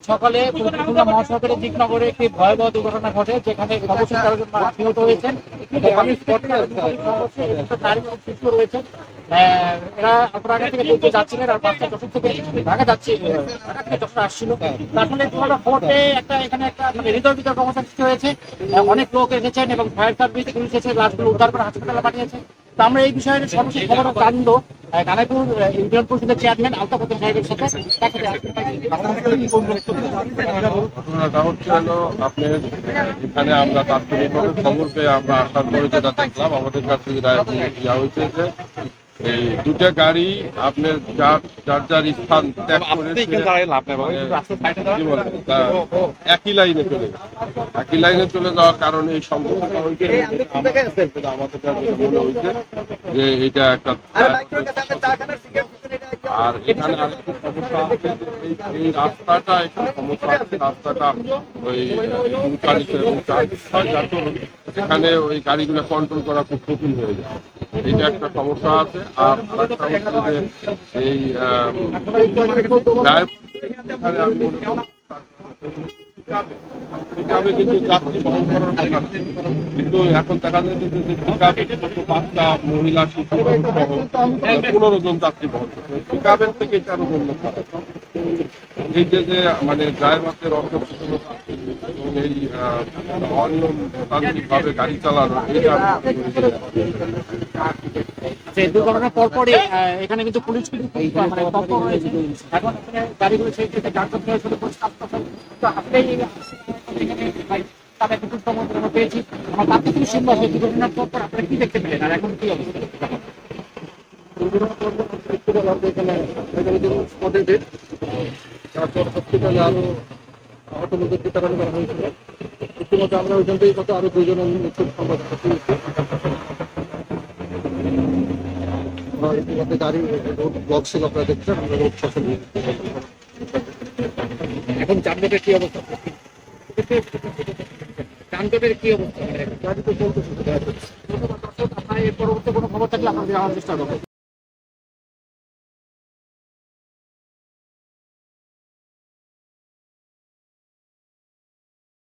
সকালে খুলনা মহাসড়কের দিকনগরে একটি ভয়াবহ দুর্ঘটনা ঘটে, যেখানে অবশ্যই 13 জন নিহত হয়েছেন। রয়েছেন এরা অপরাধ থেকে বলতে যাচ্ছিলেন আর বাচ্চা যশোর থেকে ঢাকা যাচ্ছে, যশোর আসছিল। আসলে ভোটে এখানে একটা মানে হৃদয় বিতর্ক অবস্থা সৃষ্টি হয়েছে। অনেক লোক এসেছেন এবং ফায়ার সার্ভিস পুলিশ এসে লাশগুলো উদ্ধার করে হাসপাতালে পাঠিয়েছে। তো আমরা এই বিষয়ে সর্বশেষ খবর জানবো কানাইপুর ইউনিয়ন পরিষদের চেয়ারম্যান আলতাফ হোসেন সাহেবের সাথে। ঘটনাটা হচ্ছে হলো আপনার এখানে আমরা তাৎক্ষণিকভাবে খবর পেয়ে আমরা আসার পরে যেটা দেখলাম, আমাদের কাছে ইয়া হয়েছে যে এই দুটা গাড়ি আপনার যার স্থান ত্যাগ করে একই লাইনে চলে যাওয়ার কারণে এই সংঘর্ষটা হয়েছে। আমাদের কাছে মনে হয়েছে যে এটা একটা, আর এখানে আরেকটি সমস্যা আছে, এই রাস্তাটা একটু সমস্যা আছে। রাস্তাটা ওই এখানে ওই গাড়িগুলো কন্ট্রোল করা খুব কঠিন হয়ে যায়, এটা একটা সমস্যা আছে। আর আরেকটা হচ্ছে যে এই পিকআপে কিন্তু যাত্রী বহন করার কথা, কিন্তু এখন দেখা যাচ্ছে যে পিকআপে বাচ্চা, মহিলা, শিশু সহ 15 জন যাত্রী বহন করছে, পিকআপের থেকে 13 জন লোক। এই যে মানে ড্রাইভারদের অসচেতনতা এবং এই অনিয়মতান্ত্রিকভাবে গাড়ি চালানো, এটা দুর্ঘটনার পরপরই এখানে কিন্তু পুলিশ মানে তৎপর রয়েছে। এখন এখানে গাড়িগুলো সেই ক্ষেত্রে যানজট নিয়ে শুরু করছে। পেয়েছি আমার তাতে কিন্তু শুনবো দুর্ঘটনার পর আপনারা কি দেখতে পেলেন আর এখন কি অবস্থা? হসপিটালে আরো আহতদের বিতরণ করা হয়েছিল। ইতিমধ্যে আমরা ওইখান থেকে কত আরো 2 জনের মৃত্যুর সংবাদ ইতিমধ্যে গাড়ি রোড ব্লক ছিল, আপনারা দেখছেন। আমরা রোড শাসন এখন যানজটের কি অবস্থা? যানজটের কি অবস্থা? গাড়ি তো চলতেছে। আপনার পরবর্তী কোনো খবর থাকলে আপনাদের জানার চেষ্টা করবো।